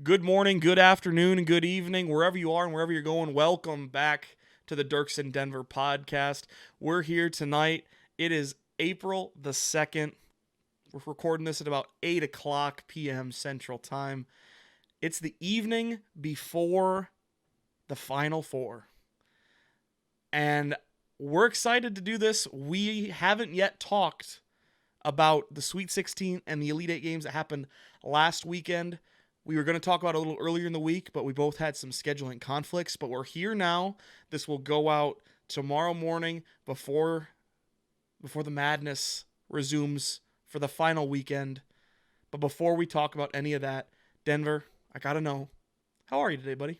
Good morning, good afternoon, and good evening, wherever you are and wherever you're going. Welcome back to the Dierks and Denver Podcast. We're here tonight. It is April the 2nd. We're recording this at about 8 o'clock p.m. Central Time. It's the evening before the Final Four. And we're excited to do this. We haven't yet talked about the Sweet 16 and the Elite Eight games that happened last weekend. We were going to talk about it a little earlier in the week, but we both had some scheduling conflicts. But we're here now. This will go out tomorrow morning before the madness resumes for the final weekend. But before we talk about any of that, Denver, I got to know, how are you today, buddy?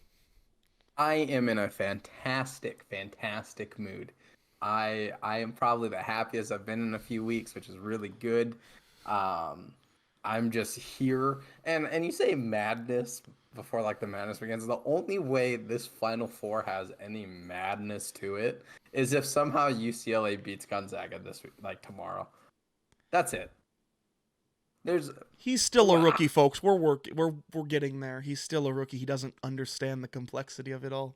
I am in a fantastic mood. I am probably the happiest I've been in a few weeks, which is really good. I'm just here, and you say madness before like the madness begins. The only way this Final Four has any madness to it is if somehow UCLA beats Gonzaga this week, like tomorrow. That's it. He's still a rookie, folks. We're getting there. He's still a rookie. He doesn't understand the complexity of it all.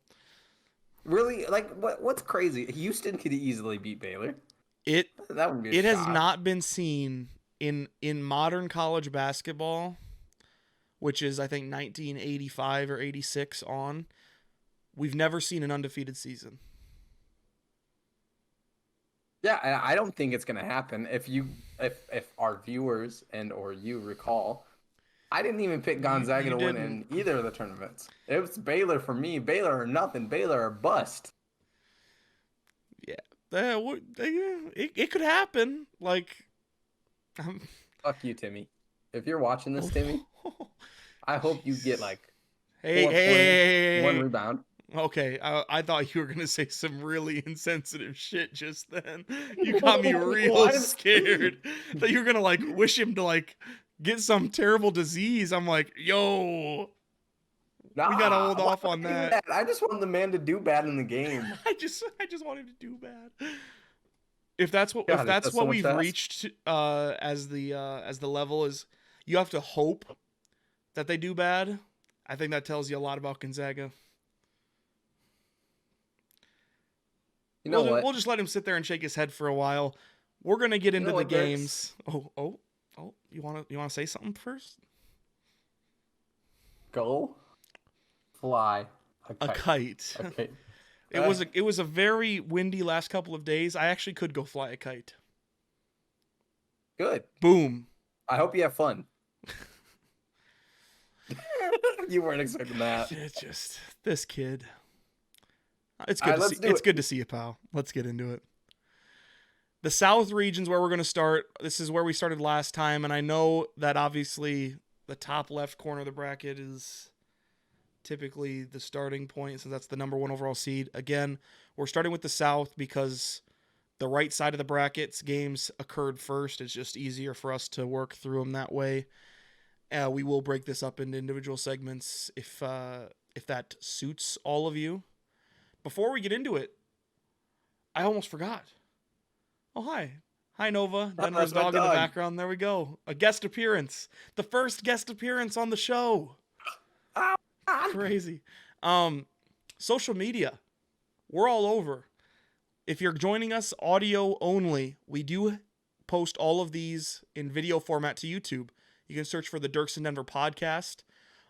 Really, like what's crazy? Houston could easily beat Baylor. That would be. It has not been seen in modern college basketball, which is I think 1985 or 86 on. We've never seen an undefeated season. Yeah, I don't think it's gonna happen. If our viewers and or you recall, I didn't even pick Gonzaga to win in either of the tournaments. It was Baylor for me. Baylor or nothing. Baylor or bust. Yeah, it could happen. Like, fuck you, Timmy. If you're watching this, Timmy, I hope you get like one rebound. Okay, I thought you were going to say some really insensitive shit just then. You got me real scared that you were going to like wish him to like get some terrible disease. I'm like, yo, we got to hold off on that. I just want the man to do bad in the game. I just want him to do bad. If that's what we've reached as the level is, you have to hope that they do bad. I think that tells you a lot about Gonzaga. You know what? We'll just let him sit there and shake his head for a while. We're gonna get into the games. Oh! You wanna say something first? Go fly a kite. Okay. It was a very windy last couple of days. I actually could go fly a kite. Good. Boom. I hope you have fun. You weren't expecting that. It's just this kid. It's good to see you, pal. Let's get into it. The South region's where we're going to start. This is where we started last time, and I know that obviously the top left corner of the bracket is typically the starting point, since that's the number one overall seed. Again, we're starting with the South because the right side of the bracket's games occurred first. It's just easier for us to work through them that way. We will break this up into individual segments if that suits all of you. Before we get into it, I almost forgot. Oh, hi. Hi, Nova. Denver's dog in the background. There we go. A guest appearance. The first guest appearance on the show. Crazy. Social media. We're all over. If you're joining us audio only, we do post all of these in video format to YouTube. You can search for the Dierks and Denver Podcast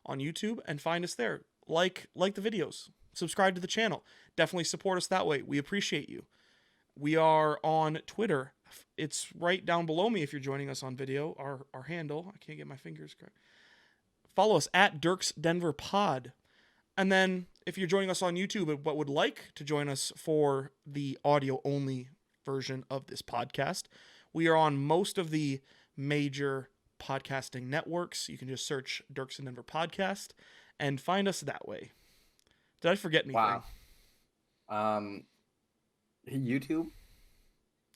on YouTube and find us there. Like the videos. Subscribe to the channel. Definitely support us that way. We appreciate you. We are on Twitter. It's right down below me if you're joining us on video. Our handle. I can't get my fingers correct. Follow us at Dierks Denver Pod. And then if you're joining us on YouTube but would like to join us for the audio-only version of this podcast, we are on most of the major podcasting networks. You can just search Dierks and Denver Podcast and find us that way. Did I forget anything? Wow. YouTube?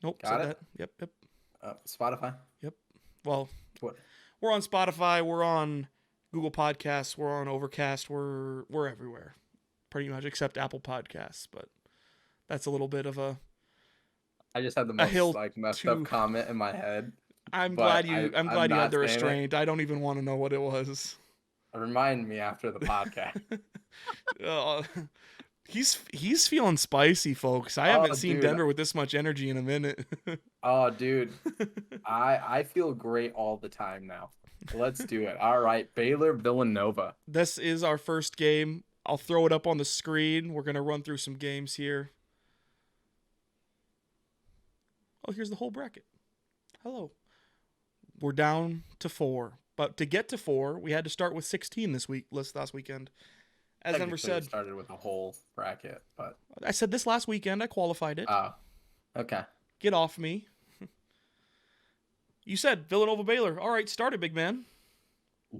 Nope. Got it? Yep. Spotify? Yep. Well, what? We're on Spotify. We're on Google Podcasts. We're on Overcast. We're everywhere, pretty much, except Apple Podcasts. But that's a little bit of a. I just had the most messed up comment in my head. I'm glad you had the restraint. I don't even want to know what it was. Remind me after the podcast. uh, he's feeling spicy, folks. I Oh, haven't seen dude. Denver with this much energy in a minute. Oh, dude. I feel great all the time now. Let's do it. All right, Baylor Villanova. This is our first game. I'll throw it up on the screen. We're gonna run through some games here. Oh, here's the whole bracket. Hello. We're down to 4. But to get to 4, we had to start with 16 last weekend. As Denver said, started with a whole bracket, but I said this last weekend. I qualified it. Oh, okay. Get off me. You said Villanova Baylor. All right, start it, big man.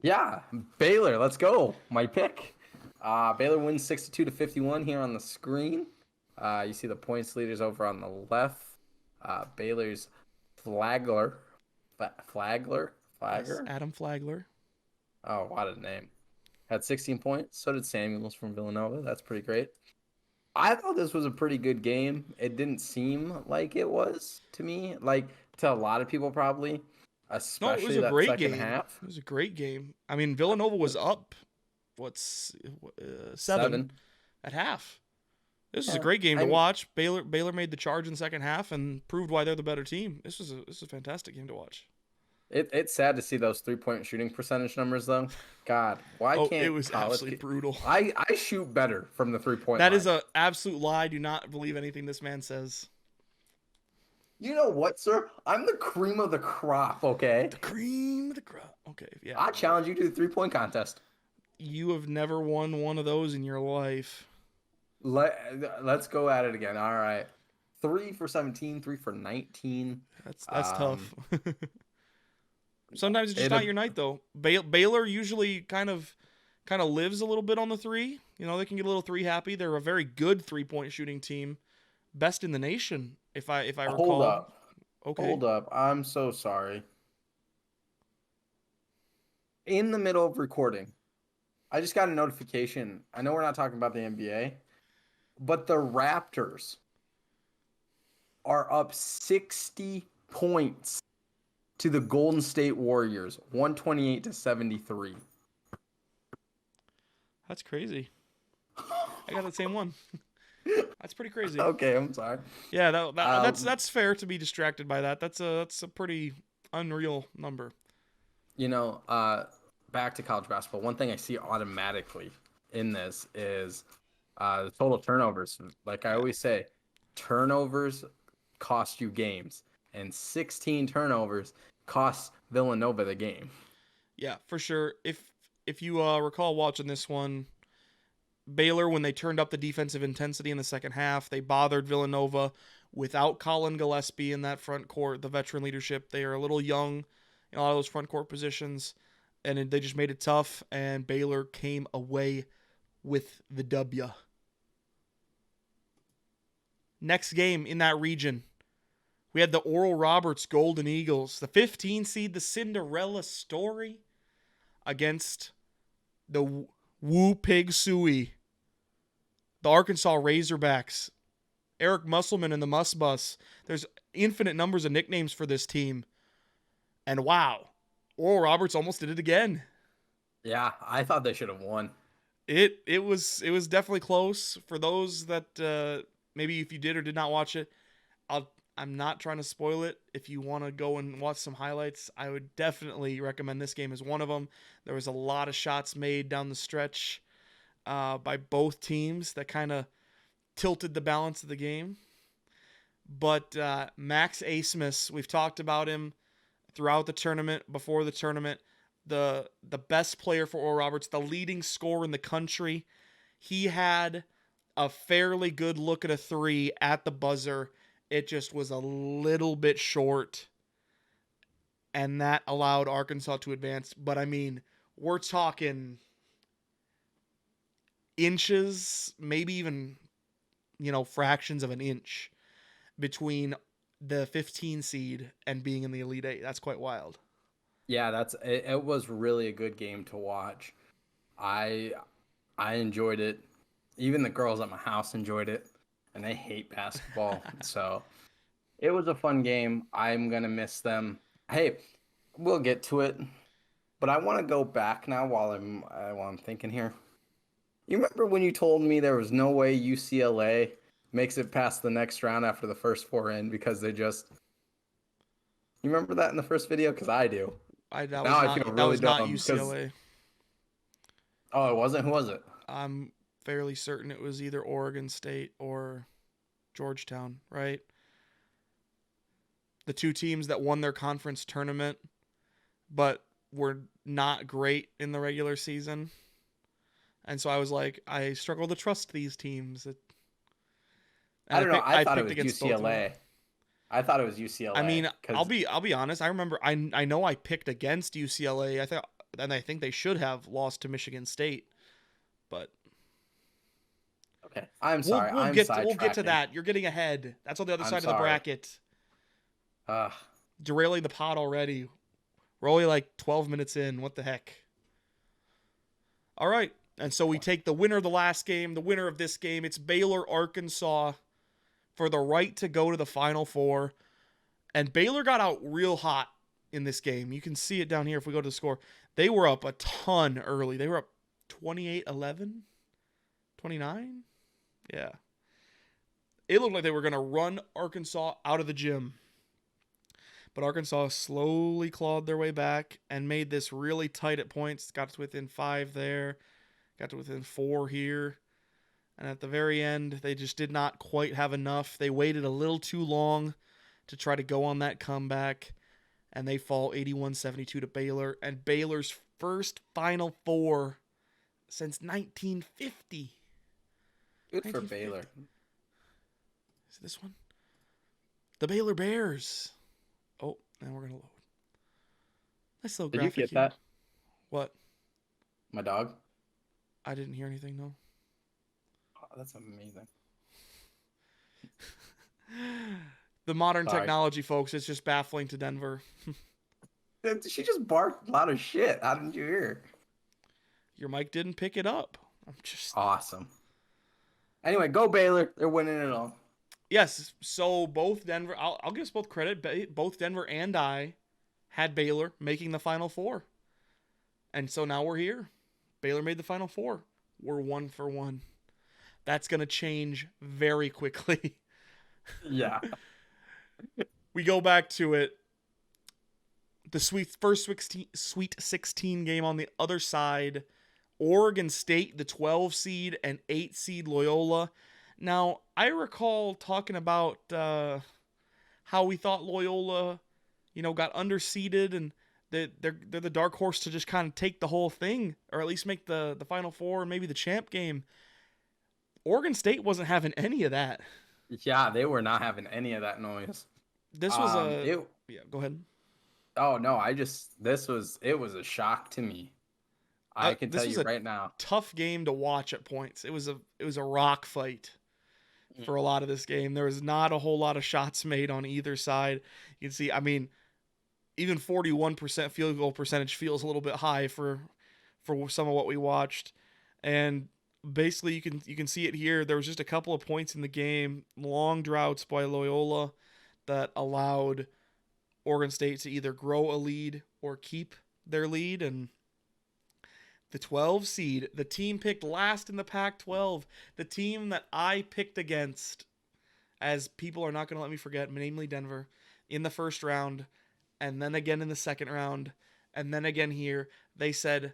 Yeah, Baylor. Let's go. My pick. Baylor wins 62-51 here on the screen. You see the points leaders over on the left. Baylor's Flagler. Yes, Adam Flagler. Oh, what a name. Had 16 points. So did Samuels from Villanova. That's pretty great. I thought this was a pretty good game. It didn't seem like it was to me, like to a lot of people probably, especially it was a that great second game. half. It was a great game. I mean, Villanova was up, 7 at half. This was a great game to watch. Baylor made the charge in the second half and proved why they're the better team. This is a fantastic game to watch. It's sad to see those 3-point shooting percentage numbers, though. God, why can't it was absolutely brutal. I shoot better from the 3-point line. That is an absolute lie. Do not believe anything this man says. You know what, sir? I'm the cream of the crop, okay? The cream of the crop. Okay, yeah. I challenge you to the 3-point contest. You have never won one of those in your life. Let's go at it again. All right. 3 for 17, 3 for 19. That's tough. Sometimes it's just not your night, though. Baylor usually kind of lives a little bit on the 3. You know, they can get a little 3 happy. They're a very good 3-point shooting team, best in the nation, if I recall. Hold up. Okay. Hold up. I'm so sorry. In the middle of recording, I just got a notification. I know we're not talking about the NBA, but the Raptors are up 60 points to the Golden State Warriors, 128-73. That's crazy. I got the same one. That's pretty crazy. Okay, I'm sorry. Yeah, that's fair to be distracted by that. That's a pretty unreal number. You know, back to college basketball. One thing I see automatically in this is the total turnovers. Like I always say, turnovers cost you games, and 16 turnovers costs Villanova the game. Yeah, for sure. If you recall watching this one, Baylor, when they turned up the defensive intensity in the second half, they bothered Villanova without Colin Gillespie in that front court, the veteran leadership. They are a little young in a lot of those front court positions, and they just made it tough, and Baylor came away with the W. Next game in that region, we had the Oral Roberts Golden Eagles, the 15 seed, the Cinderella story, against the Woo Pig Suey, the Arkansas Razorbacks, Eric Musselman and the Muss Bus. There's infinite numbers of nicknames for this team. And wow, Oral Roberts almost did it again. Yeah, I thought they should have won. It was definitely close. For those that maybe if you did or did not watch it, I'm not trying to spoil it. If you want to go and watch some highlights, I would definitely recommend this game as one of them. There was a lot of shots made down the stretch by both teams that kind of tilted the balance of the game. But Max Asmus, we've talked about him throughout the tournament, before the tournament, the best player for Oral Roberts, the leading scorer in the country. He had a fairly good look at a 3 at the buzzer. It just was a little bit short, and that allowed Arkansas to advance. But, I mean, we're talking inches, maybe even, fractions of an inch between the 15 seed and being in the Elite Eight. That's quite wild. Yeah, it was really a good game to watch. I enjoyed it. Even the girls at my house enjoyed it. And they hate basketball. So it was a fun game. I'm going to miss them. Hey, we'll get to it. But I want to go back now while I'm thinking here. You remember when you told me there was no way UCLA makes it past the next round after the first four in because they just. You remember that in the first video? Because I do. That Now I feel really was not dumb. UCLA. Oh, it wasn't? Who was it? I'm fairly certain it was either Oregon State or Georgetown, right? The two teams that won their conference tournament, but were not great in the regular season. And so I was like, I struggle to trust these teams. I don't know. I thought it was UCLA. I thought it was UCLA. I mean, I'll be honest. I remember. I know I picked against UCLA. I think they should have lost to Michigan State, but okay. I'm sorry. We'll get to that. You're getting ahead. That's on the other side of the bracket. Derailing the pot already. We're only like 12 minutes in. What the heck? All right. And so we take the winner of the last game, the winner of this game. It's Baylor, Arkansas, for the right to go to the Final Four. And Baylor got out real hot in this game. You can see it down here if we go to the score. They were up a ton early. They were up 28-11? 29? Yeah. It looked like they were going to run Arkansas out of the gym. But Arkansas slowly clawed their way back and made this really tight at points. Got to within 5 there. Got to within 4 here. And at the very end, they just did not quite have enough. They waited a little too long to try to go on that comeback. And they fall 81-72 to Baylor. And Baylor's first Final Four since 1950. Good for Baylor. Is it this one? The Baylor Bears. Oh, and we're going to load. Nice little graphic. Did you get that? What? My dog? I didn't hear anything, no. Oh, that's amazing. The modern technology, folks, it's just baffling to Denver. She just barked a lot of shit. How didn't you hear? Your mic didn't pick it up. I'm just awesome. Anyway, go Baylor. They're winning it all. Yes, so both Denver, I'll give us both credit. Both Denver and I had Baylor making the Final Four. And so now we're here. Baylor made the Final Four. We're 1 for 1. That's going to change very quickly. Yeah. We go back to it. The Sweet 16 game on the other side. Oregon State, the 12 seed, and 8 seed Loyola. Now, I recall talking about how we thought Loyola, got underseeded, and they're the dark horse to just kind of take the whole thing, or at least make the Final Four and maybe the champ game. Oregon State wasn't having any of that. Yeah, they were not having any of that noise. This was yeah, go ahead. Oh no, it was a shock to me. I can tell you right now. Tough game to watch at points. It was a rock fight for a lot of this game. There was not a whole lot of shots made on either side. You can see, I mean, even 41% field goal percentage feels a little bit high for some of what we watched. And basically you can see it here. There was just a couple of points in the game, long droughts by Loyola that allowed Oregon State to either grow a lead or keep their lead. And the 12 seed, the team picked last in the Pac-12, the team that I picked against, as people are not going to let me forget, namely Denver, in the first round, and then again in the second round, and then again here, they said,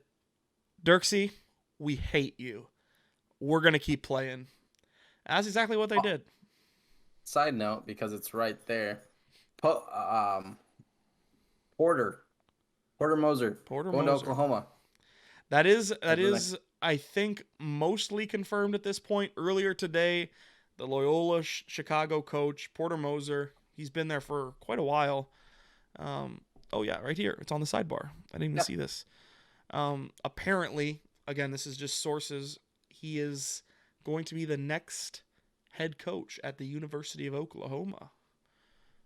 Dierksy, we hate you. We're going to keep playing. That's exactly what they did. Side note, because it's right there. Porter Moser going to Oklahoma. That is, I think, mostly confirmed at this point. Earlier today, the Loyola Chicago coach, Porter Moser, he's been there for quite a while. Oh, yeah, right here. It's on the sidebar. I didn't even see this. Apparently, again, this is just sources, he is going to be the next head coach at the University of Oklahoma.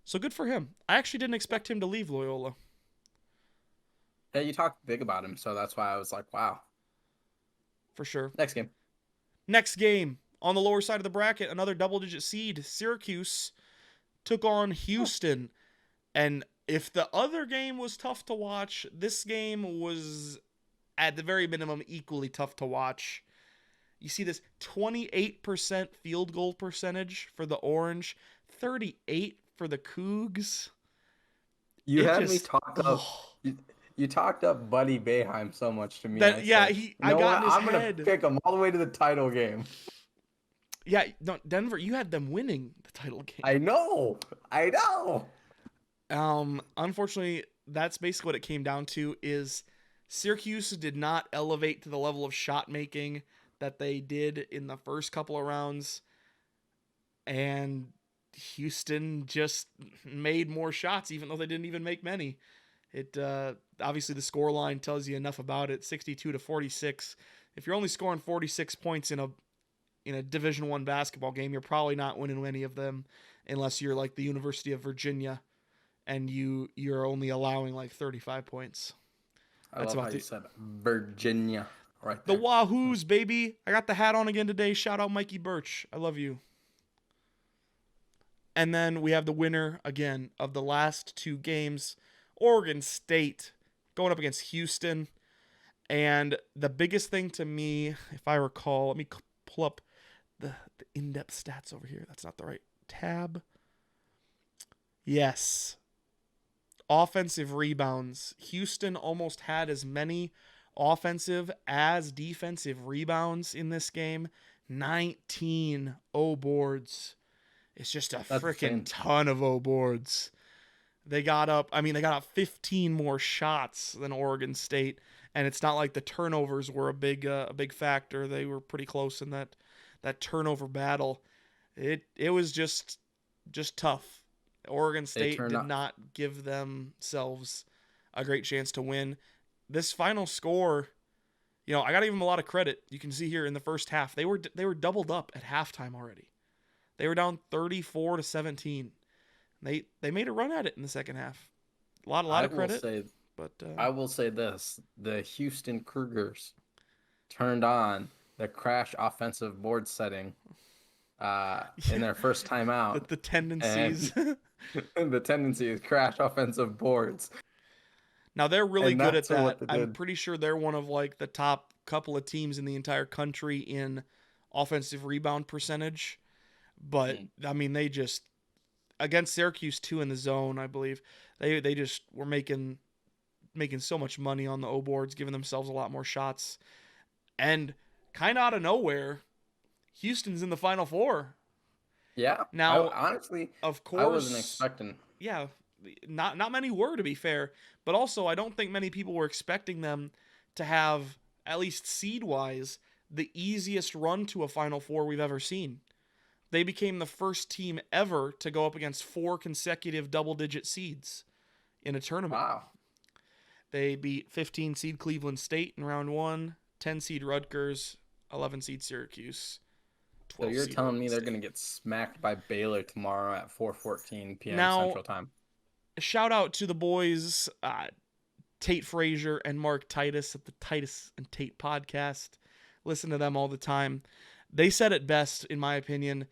So good for him. I actually didn't expect him to leave Loyola. Yeah, you talked big about him, so that's why I was like, wow. For sure. Next game. On the lower side of the bracket, another double-digit seed, Syracuse, took on Houston. And If the other game was tough to watch, this game was, at the very minimum, equally tough to watch. You see this 28% field goal percentage for the Orange, 38 for the Cougs. You had me talked up. You talked up Buddy Boeheim so much to me. That, yeah, said, I got in his I'm head. Gonna pick him all the way to the title game. Yeah, no, Denver, you had them winning the title game. I know. Unfortunately, that's basically what it came down to. Is Syracuse did not elevate to the level of shot making that they did in the first couple of rounds, and Houston just made more shots, even though they didn't even make many. It obviously the score line tells you enough about it. 62-46. If you're only scoring 46 points in a Division I basketball game, you're probably not winning any of them, unless you're like the University of Virginia, and you're only allowing like 35 points. That's about how you said Virginia. Right there. The Wahoos, baby. I got the hat on again today. Shout out Mikey Birch. I love you. And then we have the winner again of the last two games, Oregon State, going up against Houston. And the biggest thing to me, if I recall, let me pull up the in-depth stats over here. That's not the right tab. Yes. Offensive rebounds. Houston almost had as many offensive as defensive rebounds in this game. 19 O boards. It's just a freaking ton of O boards. They got up 15 more shots than Oregon State, and it's not like the turnovers were a big factor. They were pretty close in that turnover battle. It was just tough. Oregon State did not give themselves a great chance to win. This final score, I got to give them a lot of credit. You can see here in the first half, they were doubled up at halftime already. They were down 34-17. They made a run at it in the second half. A lot of credit. I will say this: the Houston Cougars turned on the crash offensive board setting in their first time out. The tendencies. The tendency is crash offensive boards. Now they're really good at that. I'm pretty sure they're one of like the top couple of teams in the entire country in offensive rebound percentage. But I mean, they just against Syracuse too in the zone, I believe they just were making so much money on the O boards, giving themselves a lot more shots, and kind of out of nowhere, Houston's in the Final Four. Yeah. Now, honestly, of course, I wasn't expecting. Yeah, not many were, to be fair, but also I don't think many people were expecting them to have, at least seed-wise, the easiest run to a Final Four we've ever seen. They became the first team ever to go up against 4 consecutive double-digit seeds in a tournament. Wow. They beat 15 seed Cleveland State in round 1, 10 seed Rutgers, 11 seed Syracuse. So you're telling me they're going to get smacked by Baylor tomorrow at 4:14 p.m. Central Time? Shout out to the boys, Tate Frazier and Mark Titus at the Titus and Tate podcast. Listen to them all the time. They said it best, in my opinion.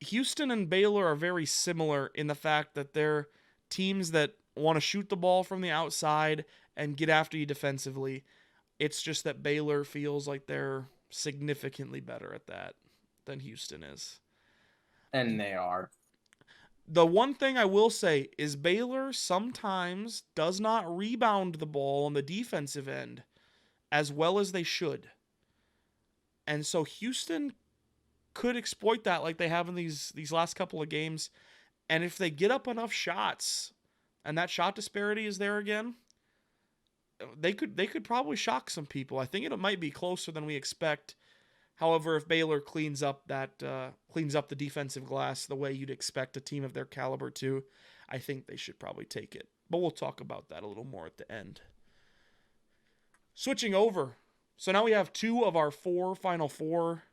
Houston and Baylor are very similar in the fact that they're teams that want to shoot the ball from the outside and get after you defensively. It's just that Baylor feels like they're significantly better at that than Houston is. And they are. The one thing I will say is Baylor sometimes does not rebound the ball on the defensive end as well as they should. And so Houston could exploit that like they have in these last couple of games. And if they get up enough shots and that shot disparity is there again, they could probably shock some people. I think it might be closer than we expect. However, if Baylor cleans up the defensive glass the way you'd expect a team of their caliber to, I think they should probably take it. But we'll talk about that a little more at the end. Switching over. So now we have 2 of our 4 Final Four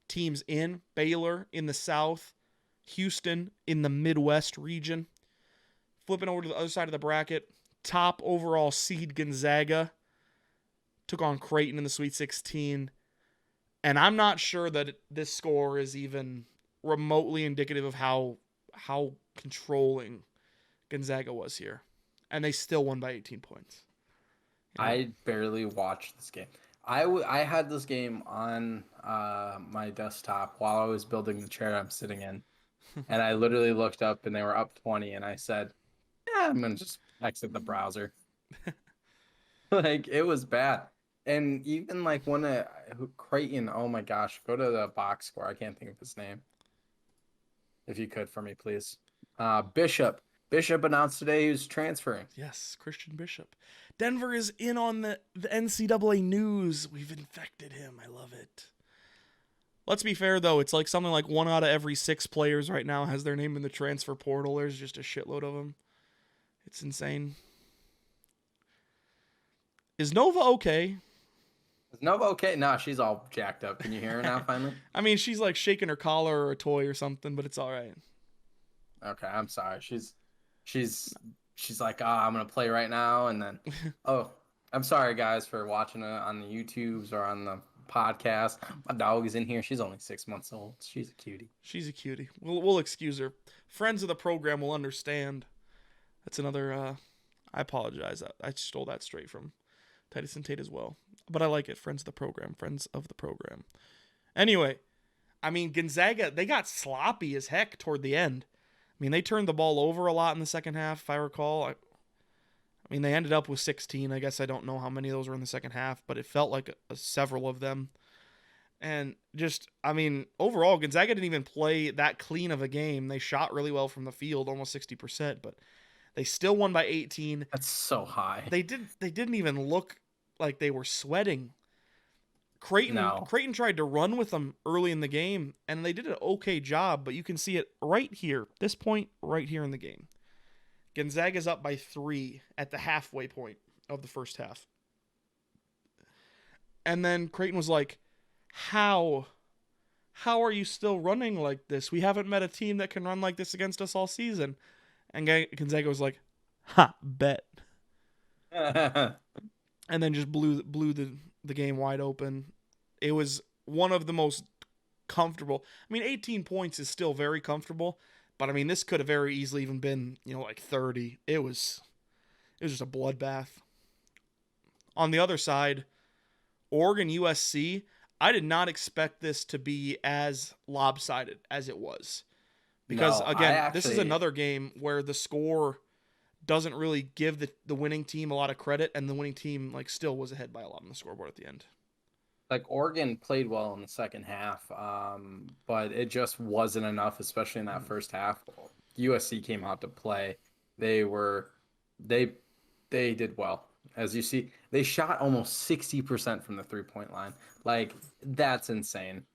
teams in. Baylor in the South, Houston in the Midwest region. Flipping over to the other side of the bracket, top overall seed Gonzaga took on Creighton in the Sweet 16. And I'm not sure that this score is even remotely indicative of how controlling Gonzaga was here. And they still won by 18 points. You know? I barely watched this game. I had this game on my desktop while I was building the chair I'm sitting in. And I literally looked up and they were up 20. And I said, yeah, I'm going to just exit the browser. Like, it was bad. And even like when Creighton, oh my gosh, go to the box score. I can't think of his name. If you could for me, please. Bishop. Bishop announced today he was transferring. Yes, Christian Bishop. Denver is in on the NCAA news. We've infected him. I love it. Let's be fair, though. It's like something like 1 out of every 6 players right now has their name in the transfer portal. There's just a shitload of them. It's insane. Is Nova okay? Is Nova okay? No, she's all jacked up. Can you hear her now, finally? I mean, she's like shaking her collar or a toy or something, but it's all right. Okay, I'm sorry. She's like, I'm going to play right now. And then, oh, I'm sorry, guys, for watching it on the YouTubes or on the podcast. My dog is in here. She's only 6 months old. She's a cutie. She's a cutie. We'll excuse her. Friends of the program will understand. That's another, I apologize. I stole that straight from Titus and Tate as well. But I like it. Friends of the program. Friends of the program. Anyway, I mean, Gonzaga, they got sloppy as heck toward the end. I mean, they turned the ball over a lot in the second half, if I recall. I mean, they ended up with 16. I guess I don't know how many of those were in the second half, but it felt like several of them. And just, I mean, overall, Gonzaga didn't even play that clean of a game. They shot really well from the field, almost 60%, but they still won by 18. That's so high. They didn't even look like they were sweating. Creighton tried to run with them early in the game, and they did an okay job, but you can see it right here, this point right here in the game. Gonzaga's up by 3 at the halfway point of the first half. And then Creighton was like, how are you still running like this? We haven't met a team that can run like this against us all season. And Gonzaga was like, bet. And then just blew the game wide open. It was one of the most comfortable. I mean, 18 points is still very comfortable, but I mean, this could have very easily even been, like 30. It was just a bloodbath. On the other side, Oregon USC, I did not expect this to be as lopsided as it was. Because, this is another game where the score doesn't really give the winning team a lot of credit, and the winning team still was ahead by a lot on the scoreboard at the end. Like, Oregon played well in the second half, but it just wasn't enough, especially in that first half. USC came out to play. They did well. As you see, they shot almost 60% from the three-point line. Like, that's insane.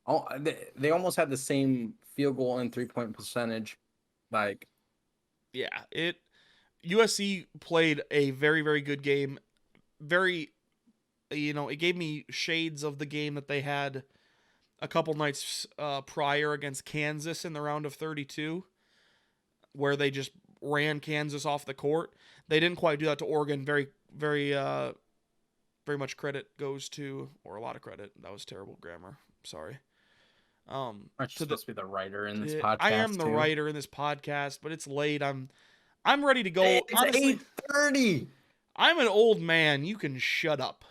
Oh, they almost had the same field goal and three-point percentage. Like, yeah, USC played a very, very good game. Very, it gave me shades of the game that they had a couple nights prior against Kansas in the round of 32, where they just ran Kansas off the court. They didn't quite do that to Oregon. Very, very, very much credit goes to, or a lot of credit. That was terrible grammar. Sorry. Aren't you supposed to be the writer in this podcast? I am the writer in this podcast, but it's late. I'm ready to go. It's 8:30. I'm an old man. You can shut up.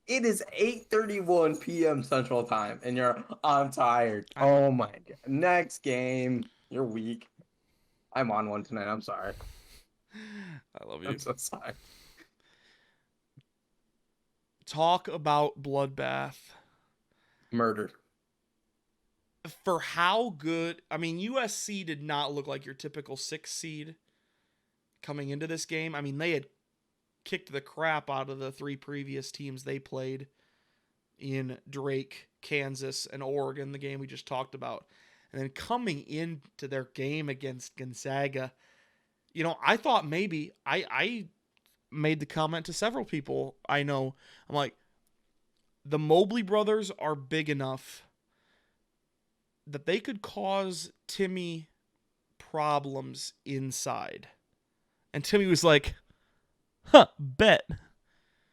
It is 8:31 p.m. Central Time, and I'm tired. Oh my God. Next game. You're weak. I'm on one tonight. I'm sorry. I love you. I'm so sorry. Talk about bloodbath. Murder. For how good, I mean, USC did not look like your typical 6 seed coming into this game. I mean, they had kicked the crap out of the 3 previous teams they played in Drake, Kansas, and Oregon, the game we just talked about. And then coming into their game against Gonzaga, I thought maybe, I made the comment to several people I know. I'm like, the Mobley brothers are big enough that they could cause Timmy problems inside. And Timmy was like, bet.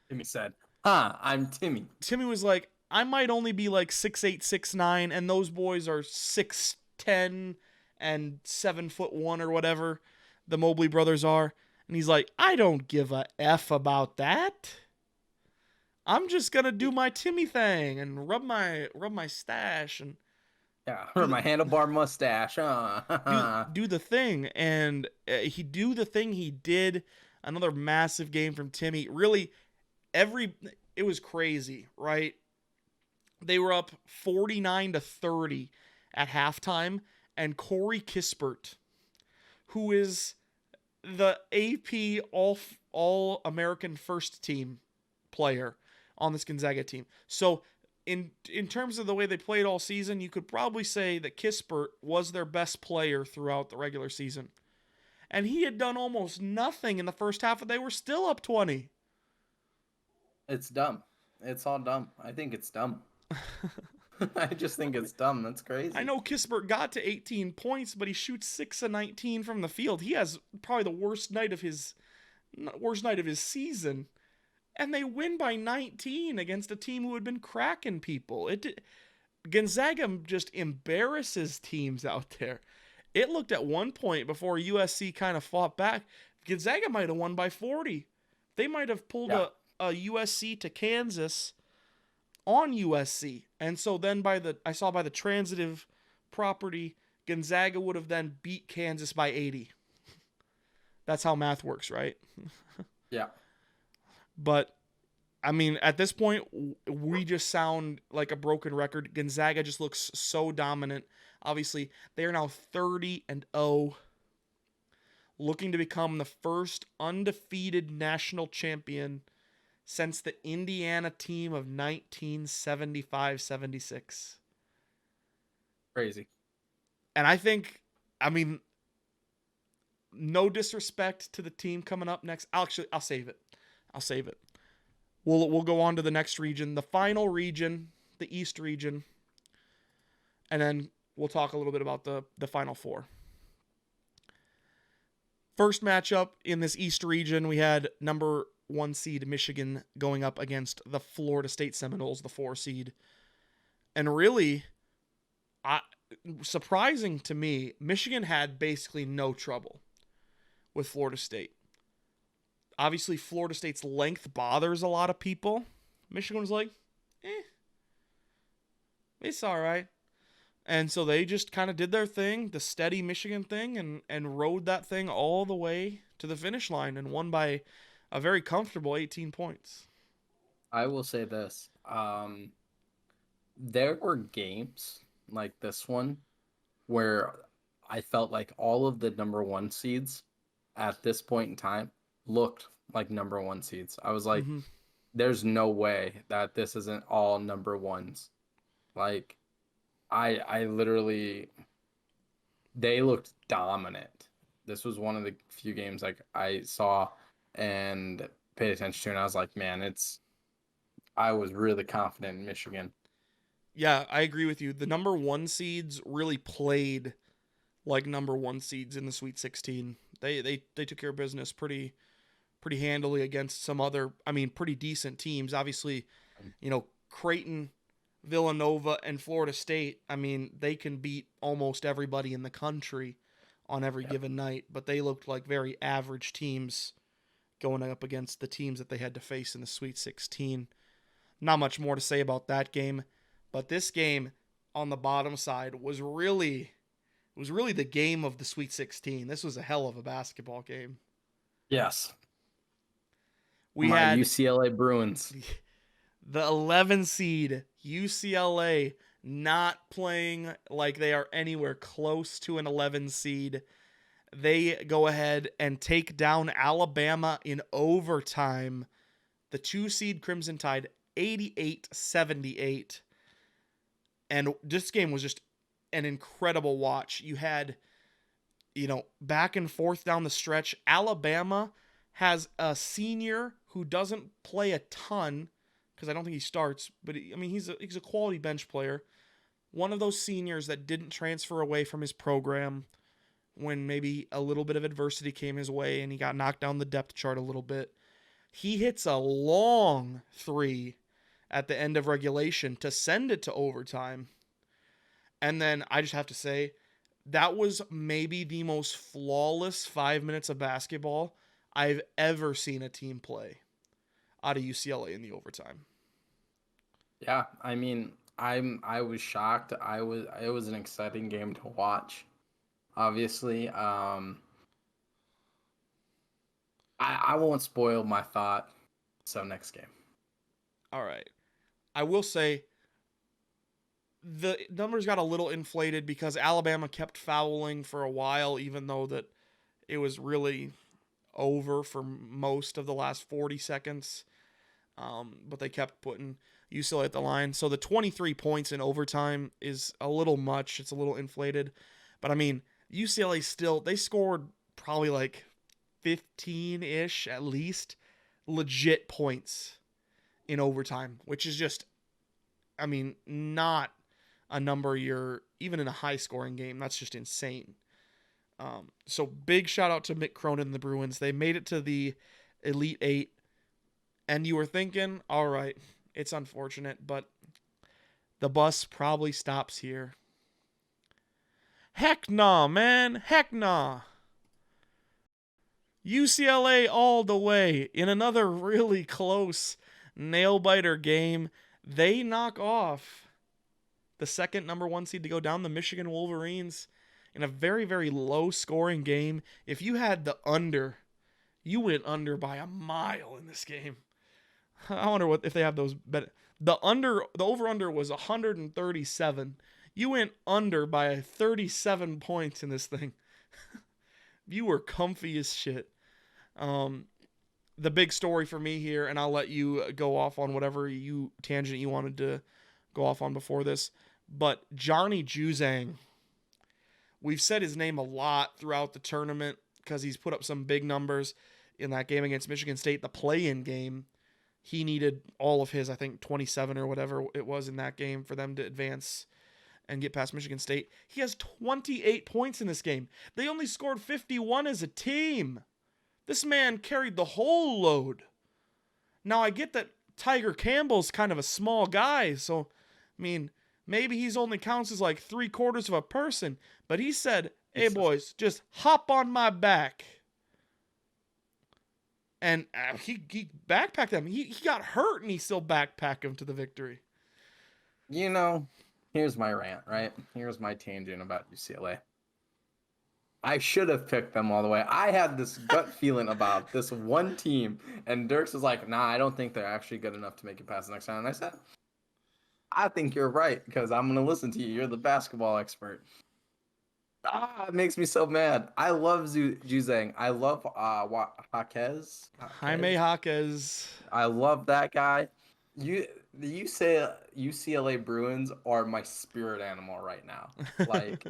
Timmy said, I'm Timmy. Timmy was like, I might only be like 6'8", 6'9", and those boys are 6'10", and 7'1" or whatever the Mobley brothers are. And he's like, I don't give a F about that. I'm just gonna do my Timmy thing and rub my stash and or my handlebar mustache. do the thing. And he do the thing he did. Another massive game from Timmy. Really, it was crazy, right? They were up 49-30 at halftime, and Corey Kispert, who is the AP All-American first team player on this Gonzaga team. So in terms of the way they played all season, you could probably say that Kispert was their best player throughout the regular season. And he had done almost nothing in the first half, and they were still up 20. It's dumb. It's all dumb. I think it's dumb. I just think it's dumb. That's crazy. I know Kispert got to 18 points, but he shoots 6 of 19 from the field. He has probably the worst night of his season. And they win by 19 against a team who had been cracking people. Gonzaga just embarrasses teams out there. It looked at one point before USC kind of fought back. Gonzaga might have won by 40. They might have pulled a USC to Kansas on USC. And so then I saw by the transitive property, Gonzaga would have then beat Kansas by 80. That's how math works, right? Yeah. But, I mean, at this point, we just sound like a broken record. Gonzaga just looks so dominant. Obviously, they are now 30-0, looking to become the first undefeated national champion since the Indiana team of 1975-76. Crazy. And I mean, no disrespect to the team coming up next. I'll save it. We'll go on to the next region, the final region, the East region, and then we'll talk a little bit about the Final Four. First matchup in this East region, we had number 1 seed Michigan going up against the Florida State Seminoles, the 4 seed. And really, surprising to me, Michigan had basically no trouble with Florida State. Obviously, Florida State's length bothers a lot of people. Michigan was like, it's all right. And so they just kind of did their thing, the steady Michigan thing, and rode that thing all the way to the finish line and won by a very comfortable 18 points. I will say this. There were games like this one where I felt like all of the number 1 seeds at this point in time looked like number 1 seeds. I was like, there's no way that this isn't all number 1s. Like, I literally, they looked dominant. This was one of the few games like I saw and paid attention to, and I was like, man, I was really confident in Michigan. Yeah, I agree with you. The number 1 seeds really played like number 1 seeds in the Sweet 16. They took care of business pretty handily against some other, pretty decent teams. Obviously, Creighton, Villanova, and Florida State, they can beat almost everybody in the country on every given night, but they looked like very average teams going up against the teams that they had to face in the Sweet 16. Not much more to say about that game, but this game on the bottom side was really the game of the Sweet 16. This was a hell of a basketball game. Yes. We had UCLA Bruins. The 11 seed UCLA not playing like they are anywhere close to an 11 seed. They go ahead and take down Alabama in overtime. The 2 seed Crimson Tide 88-78. And this game was just an incredible watch. You had, back and forth down the stretch. Alabama has a senior who doesn't play a ton, because I don't think he starts, but he's a quality bench player. One of those seniors that didn't transfer away from his program when maybe a little bit of adversity came his way and he got knocked down the depth chart a little bit. He hits a long 3 at the end of regulation to send it to overtime. And then I just have to say, that was maybe the most flawless 5 minutes of basketball I've ever seen a team play out of UCLA in the overtime. Yeah, I mean, I was shocked. It was an exciting game to watch. Obviously, I won't spoil my thought. So next game. All right. I will say the numbers got a little inflated because Alabama kept fouling for a while, even though that it was really over for most of the last 40 seconds. But they kept putting UCLA at the line. So the 23 points in overtime is a little much. It's a little inflated. But I mean, UCLA still, they scored probably like 15-ish at least legit points in overtime, which is just, I mean, not a number you're, even in a high scoring game, that's just insane. So big shout out to Mick Cronin and the Bruins. They made it to the Elite Eight, and you were thinking, all right, it's unfortunate, but the bus probably stops here. Heck nah, man. Heck nah. UCLA all the way in another really close nail-biter game. They knock off the second number 1 seed to go down, the Michigan Wolverines, in a very, very low-scoring game. If you had the under, you went under by a mile in this game. I wonder if they have those. The over-under was 137. You went under by 37 points in this thing. You were comfy as shit. The big story for me here, and I'll let you go off on whatever tangent you wanted to go off on before this, but Johnny Juzang, we've said his name a lot throughout the tournament because he's put up some big numbers in that game against Michigan State, the play-in game. He needed all of his, I think, 27 or whatever it was in that game for them to advance and get past Michigan State. He has 28 points in this game. They only scored 51 as a team. This man carried the whole load. Now, I get that Tiger Campbell's kind of a small guy, so, I mean, maybe he's only counts as like 3/4 of a person, but he said, hey, boys, just hop on my back. And he backpacked them. He got hurt, and he still backpacked him to the victory. You know, here's my rant, right? Here's my tangent about UCLA. I should have picked them all the way. I had this gut feeling about this one team, and Dierks was like, nah, I don't think they're actually good enough to make it past the next round. And I said, I think you're right, because I'm going to listen to you. You're the basketball expert. It makes me so mad. I love Juzang. I love Jaquez. Jaime Jaquez. I love that guy. You say UCLA Bruins are my spirit animal right now. Like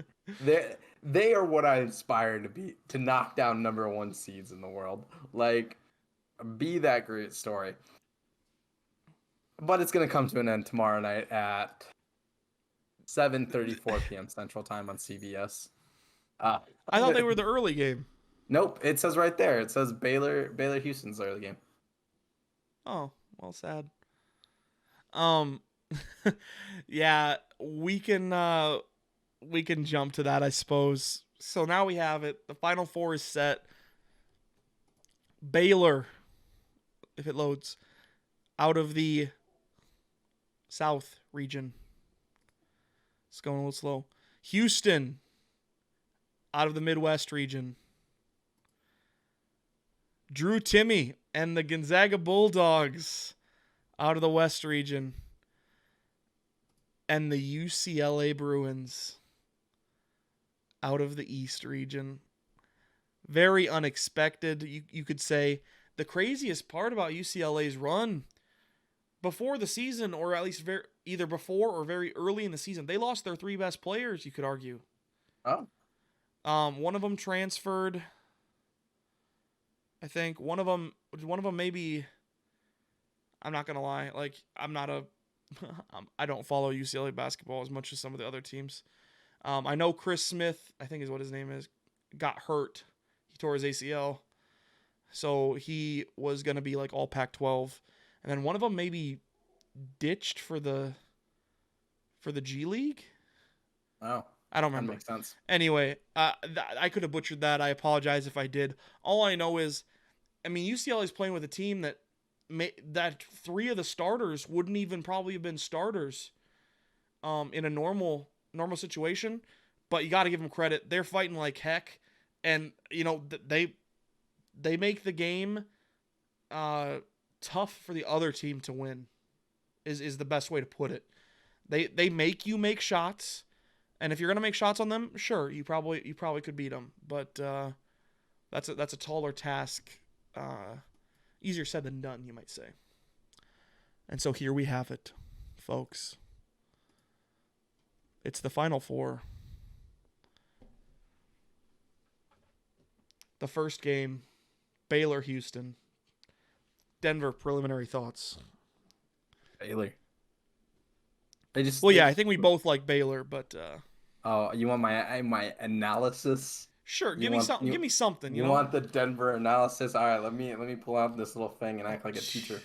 they are what I aspire to be, to knock down number 1 seeds in the world. Like, be that great story. But it's gonna come to an end tomorrow night at 7:34 p.m. Central Time on CBS. I thought they were the early game. Nope, it says right there. It says Baylor Houston's early game. Oh, well, sad. Yeah, we can jump to that, I suppose. So now we have it. The Final Four is set. Baylor, if it loads, out of the South region. It's going a little slow. Houston, out of the Midwest region. Drew Timme and the Gonzaga Bulldogs, out of the West region. And the UCLA Bruins, out of the East region. Very unexpected, you could say. The craziest part about UCLA's run before the season, or at least either before or very early in the season, they lost their 3 best players, you could argue. Oh. One of them transferred. I think one of them maybe, I'm not going to lie, like, I don't follow UCLA basketball as much as some of the other teams. I know Chris Smith, I think is what his name is, got hurt. He tore his ACL. So he was going to be like all Pac-12. And then one of them maybe ditched for the G League. Oh. I don't That remember. makes sense. Anyway, I could have butchered that. I apologize if I did. All I know is, I mean, UCLA is playing with a team that that 3 of the starters wouldn't even probably have been starters in a normal situation. But you got to give them credit. They're fighting like heck, and they make the game tough for the other team to win. Is the best way to put it. They make you make shots, and if you're gonna make shots on them, sure, you probably could beat them. But that's a taller task. Easier said than done, you might say. And so here we have it, folks. It's the Final Four. The first game, Baylor, Houston. Denver, preliminary thoughts. Baylor. I think we both like Baylor, but oh, you want my analysis? Sure, give me something. You want the Denver analysis? All right, let me pull out this little thing and act like a teacher.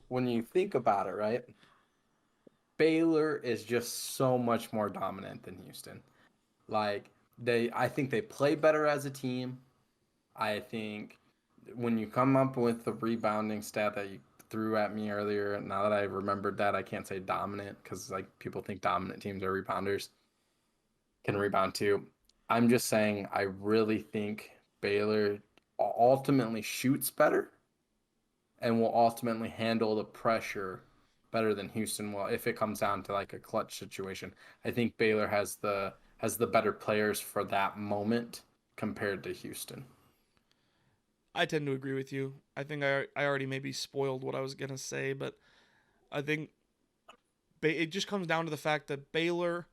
When you think about it, right? Baylor is just so much more dominant than Houston. Like I think they play better as a team. I think when you come up with the rebounding stat that you threw at me earlier, now that I remembered that, I can't say dominant because like people think dominant teams are rebounders. Can rebound too. I'm just saying I really think Baylor ultimately shoots better and will ultimately handle the pressure better than Houston will if it comes down to like a clutch situation. I think Baylor has the better players for that moment compared to Houston. I tend to agree with you. I think I already maybe spoiled what I was going to say, but I think it just comes down to the fact that Baylor,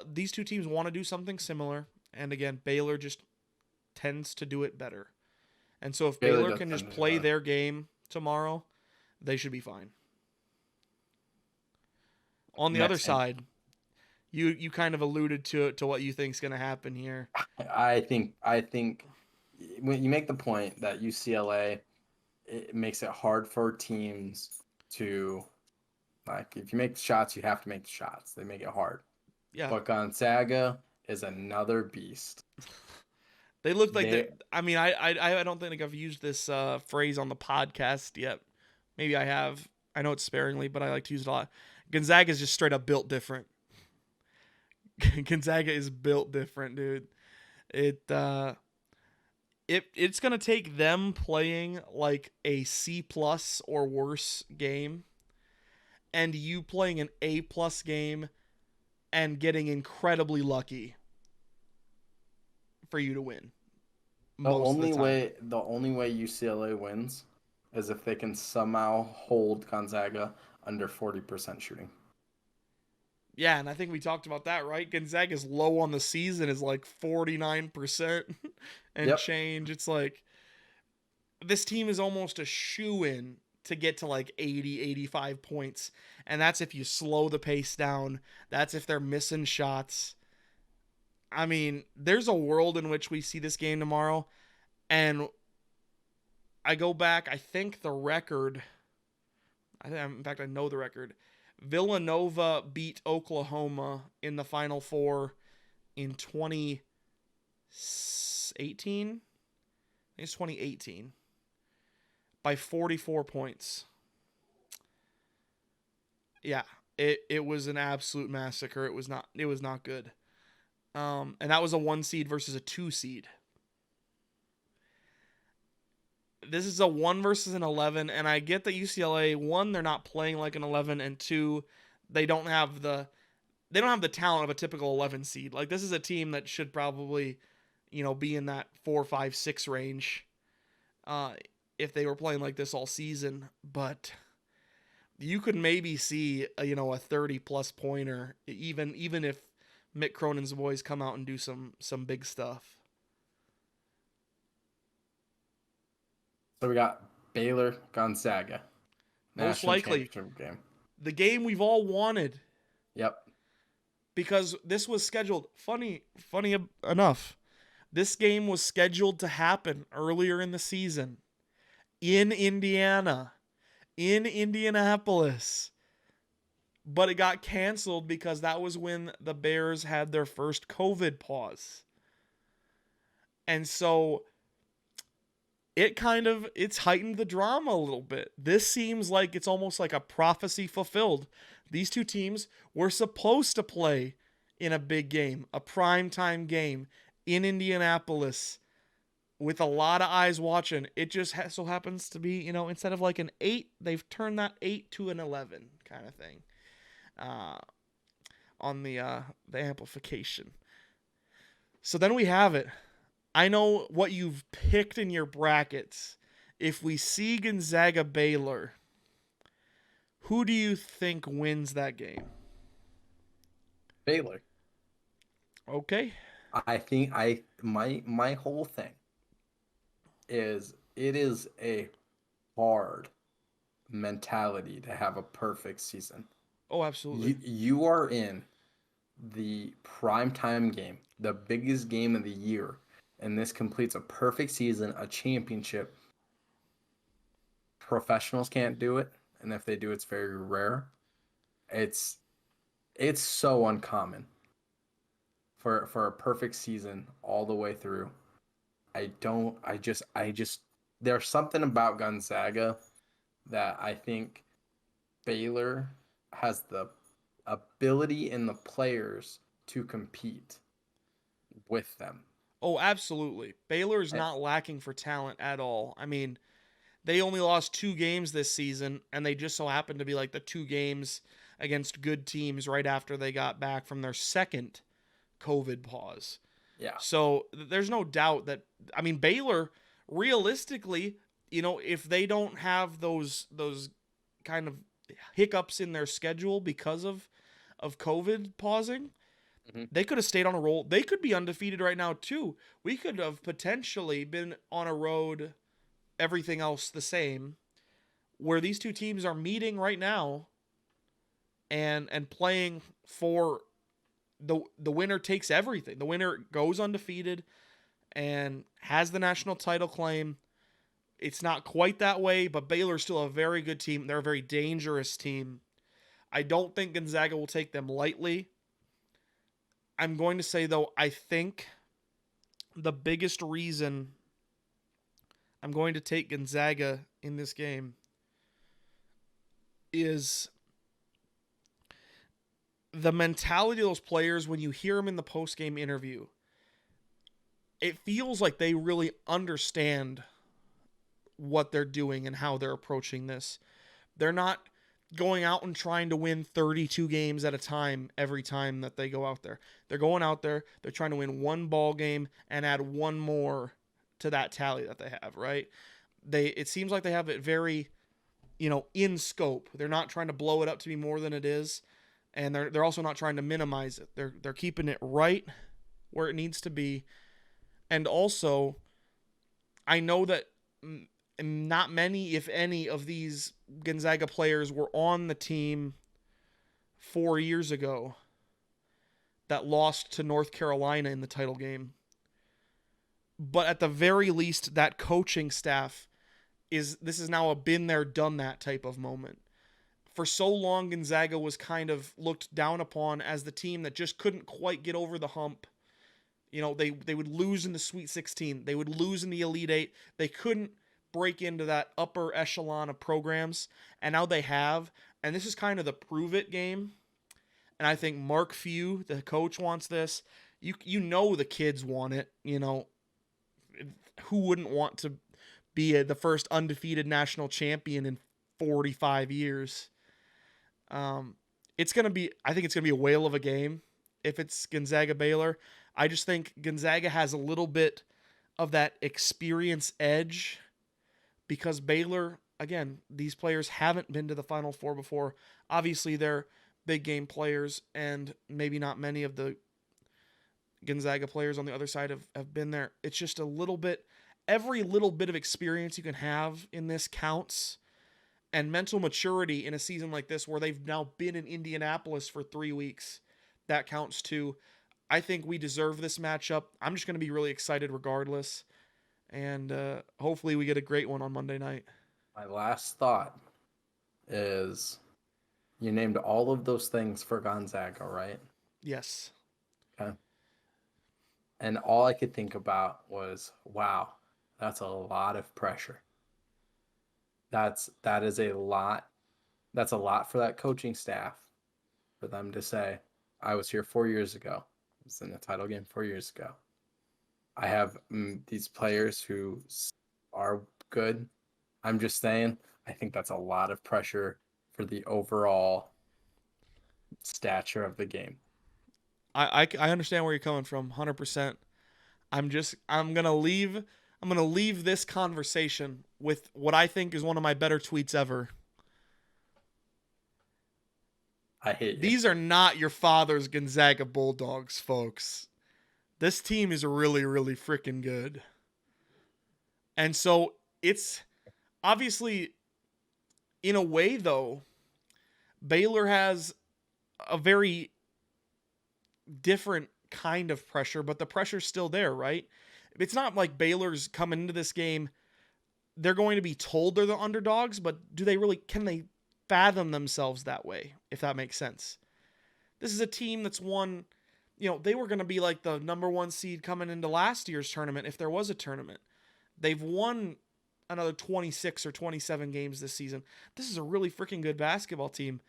these two teams want to do something similar, and again, Baylor just tends to do it better. And so if Baylor can just play their game tomorrow, they should be fine. On the other side, you kind of alluded to what you think's going to happen here. I think when you make the point that UCLA, it makes it hard for teams to, like, if you make the shots, you have to make the shots. They make it hard. Yeah. But Gonzaga is another beast. They look like I mean, I don't think I've used this phrase on the podcast yet. Maybe I have. I know it's sparingly, but I like to use it a lot. Gonzaga is just straight up built different. Gonzaga is built different, dude. It's gonna take them playing like a C+ or worse game, and you playing an A+ game, and getting incredibly lucky for you to win. The only way UCLA wins is if they can somehow hold Gonzaga under 40% shooting. Yeah, and I think we talked about that, right? Gonzaga's low on the season is like 49% and change. It's like this team is almost a shoo-in to get to like 80, 85 points. And that's if you slow the pace down. That's if they're missing shots. I mean, there's a world in which we see this game tomorrow, and I go back, I think the record, in fact, I know the record. Villanova beat Oklahoma in the Final Four in 2018. I think it's 2018 by 44 points. Yeah, it was an absolute massacre. It was not good. And that was a 1 seed versus a 2 seed. This is a 1 versus an 11, and I get that UCLA, 1, they're not playing like an 11, and 2, they don't have the talent of a typical 11 seed. Like, this is a team that should probably, be in that 4, 5, 6 range if they were playing like this all season. But you could maybe see a 30+ pointer, even if Mick Cronin's boys come out and do some big stuff. So we got Baylor, Gonzaga. Most likely game. The game we've all wanted. Yep. Because this was scheduled, funny enough, this game was scheduled to happen earlier in the season in Indiana, in Indianapolis. but it got canceled because that was when the Bears had their first COVID pause. And so it's heightened the drama a little bit. This seems like it's almost like a prophecy fulfilled. These two teams were supposed to play in a big game, a primetime game in Indianapolis with a lot of eyes watching. It just so happens to be, instead of like an 8, they've turned that 8 to an 11 kind of thing on the amplification. So then we have it. I know what you've picked in your brackets. If we see Gonzaga Baylor, who do you think wins that game? Baylor. Okay. I think my whole thing is it is a hard mentality to have a perfect season. Oh, absolutely. You are in the primetime game, the biggest game of the year, and this completes a perfect season, a championship. Professionals can't do it, and if they do, it's very rare. It's so uncommon for a perfect season all the way through. I just there's something about Gonzaga that I think Baylor has the ability and the players to compete with them. Oh, absolutely. Baylor's not lacking for talent at all. I mean, they only lost 2 games this season, and they just so happened to be like the 2 games against good teams right after they got back from their second COVID pause. Yeah. So there's no doubt that, I mean, Baylor, realistically, if they don't have those kind of hiccups in their schedule because of COVID pausing, they could have stayed on a roll. They could be undefeated right now too. We could have potentially been on a road, everything else the same, where these two teams are meeting right now and playing for the winner takes everything. The winner goes undefeated and has the national title claim. It's not quite that way, but Baylor's still a very good team. They're a very dangerous team. I don't think Gonzaga will take them lightly. I'm going to say, though, I think the biggest reason I'm going to take Gonzaga in this game is the mentality of those players when you hear them in the post-game interview. It feels like they really understand what they're doing and how they're approaching this. They're not going out and trying to win 32 games at a time every time that they go out there. They're going out there, they're trying to win one ball game and add one more to that tally that they have, right? It seems like they have it very, in scope. They're not trying to blow it up to be more than it is, and they're also not trying to minimize it. They're keeping it right where it needs to be. And also, I know that not many, if any, of these Gonzaga players were on the team 4 years ago that lost to North Carolina in the title game. But at the very least, that coaching staff this is now a been there, done that type of moment. For so long, Gonzaga was kind of looked down upon as the team that just couldn't quite get over the hump. They would lose in the Sweet 16. They would lose in the Elite 8. They couldn't break into that upper echelon of programs, and now they have. And this is kind of the prove it game. And I think Mark Few, the coach, wants this. The kids want it. Who wouldn't want to be the first undefeated national champion in 45 years? I think it's going to be a whale of a game if it's Gonzaga Baylor. I just think Gonzaga has a little bit of that experience edge because Baylor, again, these players haven't been to the Final Four before. Obviously, they're big game players, and maybe not many of the Gonzaga players on the other side have been there. It's just a little bit, every little bit of experience you can have in this counts, and mental maturity in a season like this where they've now been in Indianapolis for 3 weeks, that counts too. I think we deserve this matchup. I'm just going to be really excited regardless. And hopefully we get a great one on Monday night. My last thought is You named all of those things for Gonzaga, right? Yes. Okay. And all I could think about was, wow, that's a lot of pressure. That is a lot. That's a lot for that coaching staff, for them to say, I was here 4 years ago. I was in the title game 4 years ago. I have these players who are good. I'm just saying, I think that's a lot of pressure for the overall stature of the game. I understand where you're coming from, 100%. I'm gonna leave this conversation with what I think is one of my better tweets ever. I hate you. These are not your father's Gonzaga Bulldogs, folks. This team is really, really freaking good. And so it's obviously, in a way, though, Baylor has a very different kind of pressure, but the pressure's still there, right? It's not like Baylor's coming into this game, they're going to be told they're the underdogs, but can they fathom themselves that way, if that makes sense? This is a team that's won, they were going to be like the number 1 seed coming into last year's tournament if there was a tournament. They've won another 26 or 27 games this season. This is a really freaking good basketball team.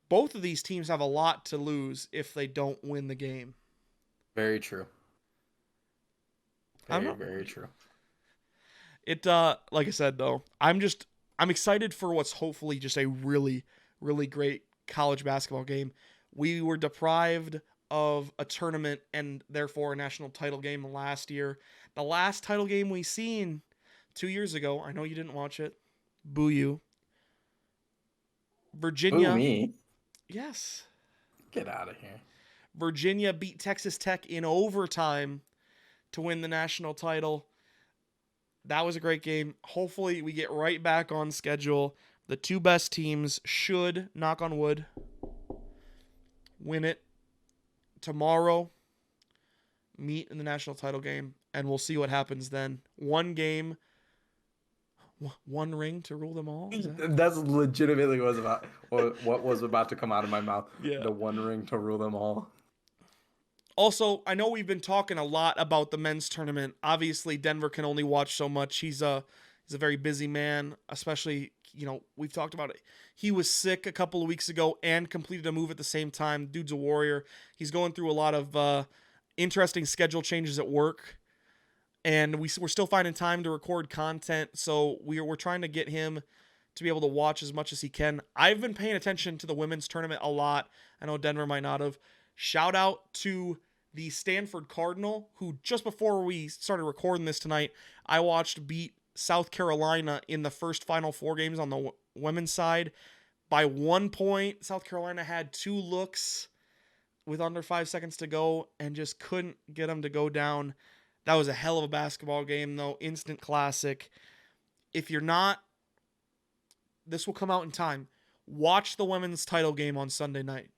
Both of these teams have a lot to lose if they don't win the game. Very true. Very true. It like I said though, I'm excited for what's hopefully just a really, really great college basketball game. We were deprived of a tournament and therefore a national title game last year. The last title game we seen 2 years ago, I know you didn't watch it. Boo you. Virginia. Boo me. Yes. Get out of here. Virginia beat Texas Tech in overtime to win the national title. That was a great game. Hopefully we get right back on schedule. The 2 best teams should, knock on wood, win it tomorrow, meet in the national title game, and we'll see what happens then. 1 game, 1 ring to rule them all. That's legitimately what was about to come out of my mouth. Yeah. The 1 ring to rule them all. Also, I know we've been talking a lot about the men's tournament. Obviously, Denver can only watch so much. He's a very busy man, especially, we've talked about it. He was sick a couple of weeks ago and completed a move at the same time. Dude's a warrior. He's going through a lot of interesting schedule changes at work. And we're still finding time to record content, so we're trying to get him to be able to watch as much as he can. I've been paying attention to the women's tournament a lot. I know Denver might not have. Shout out to the Stanford Cardinal, who just before we started recording this tonight, I watched beat South Carolina in the first Final Four games on the women's side by 1 point. South Carolina had 2 looks with under 5 seconds to go and just couldn't get them to go down. That was a hell of a basketball game, though. Instant classic. If you're not, this will come out in time. Watch the women's title game on Sunday night,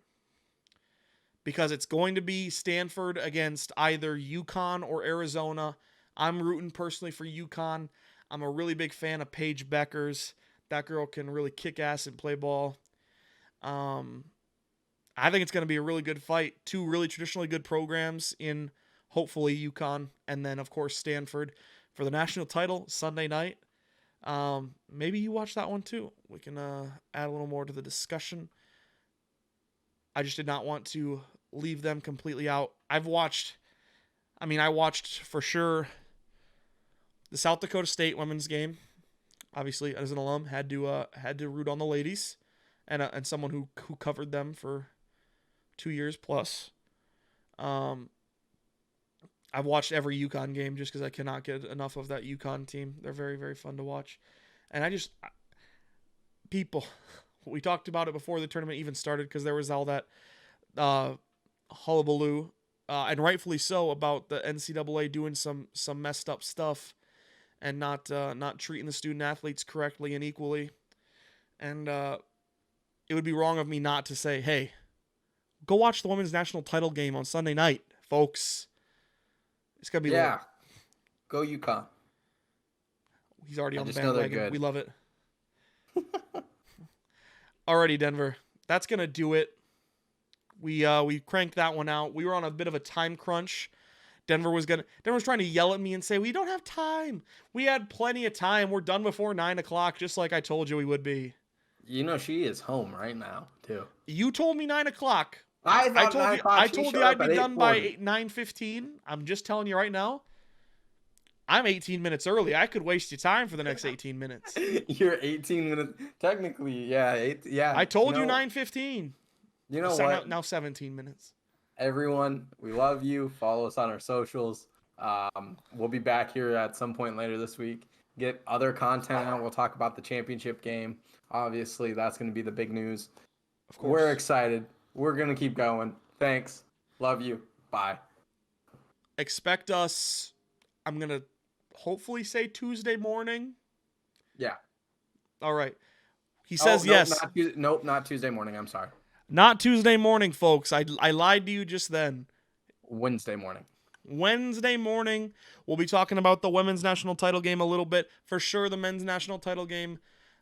because it's going to be Stanford against either UConn or Arizona. I'm rooting personally for UConn. I'm a really big fan of Paige Beckers. That girl can really kick ass and play ball. I think it's going to be a really good fight. 2 really traditionally good programs in hopefully UConn, and then of course Stanford for the national title Sunday night. Maybe you watch that one too. We can add a little more to the discussion. I just did not want to leave them completely out. I watched for sure the South Dakota State women's game. Obviously, as an alum, had to root on the ladies, and someone who covered them for 2 years plus. I've watched every UConn game just because I cannot get enough of that UConn team. They're very, very fun to watch. And people, we talked about it before the tournament even started, because there was all that hullabaloo, and rightfully so, about the NCAA doing some messed up stuff and not treating the student athletes correctly and equally. And it would be wrong of me not to say, hey, go watch the women's national title game on Sunday night, folks. It's going to be lit. Go UConn. He's already on the bandwagon. We love it. Alrighty, Denver. that's going to do it. We cranked that one out. We were on a bit of a time crunch. Denver was trying to yell at me and say, we don't have time. We had plenty of time. We're done before 9 o'clock, just like I told you we would be. You know, she is home right now, too. You told me 9 o'clock. I told you I'd be done by 9:15. I'm just telling you right now. I'm 18 minutes early. I could waste your time for the next 18 minutes. You're 18 minutes. Technically, yeah. I told you 9:15. You know what? Now 17 minutes. Everyone, we love you. Follow us on our socials. We'll be back here at some point later this week. Get other content out. We'll talk about the championship game. Obviously, that's going to be the big news. Of course. We're excited. We're going to keep going. Thanks. Love you. Bye. Expect us, I'm going to hopefully say Tuesday morning. Yeah. All right. He says yes. Not Tuesday morning. I'm sorry. Not Tuesday morning, folks. I lied to you just then. Wednesday morning. Wednesday morning, we'll be talking about the women's national title game a little bit. For sure, the men's national title game.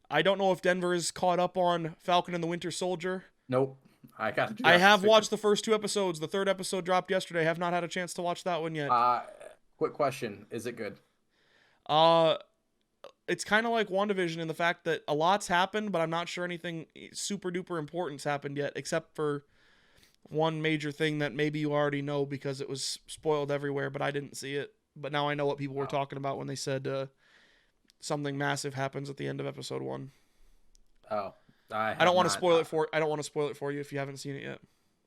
I don't know if Denver is caught up on Falcon and the Winter Soldier. Nope. I have watched the first 2 episodes. The 3rd episode dropped yesterday. I have not had a chance to watch that one yet. Quick question. Is it good? It's kind of like WandaVision in the fact that a lot's happened, but I'm not sure anything super duper important's happened yet, except for one major thing that maybe you already know because it was spoiled everywhere, but I didn't see it. But now I know what people were talking about when they said something massive happens at the end of episode 1. Oh, I don't want to spoil it for you if you haven't seen it yet.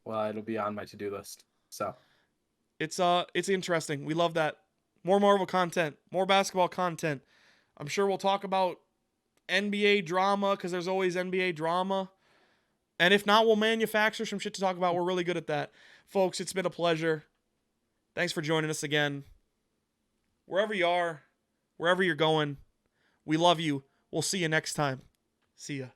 Well, it'll be on my to-do list. So it's interesting. We love that. More Marvel content, more basketball content. I'm sure we'll talk about NBA drama because there's always NBA drama. And if not, we'll manufacture some shit to talk about. We're really good at that. Folks, it's been a pleasure. Thanks for joining us again. Wherever you are, wherever you're going, we love you. We'll see you next time. See ya.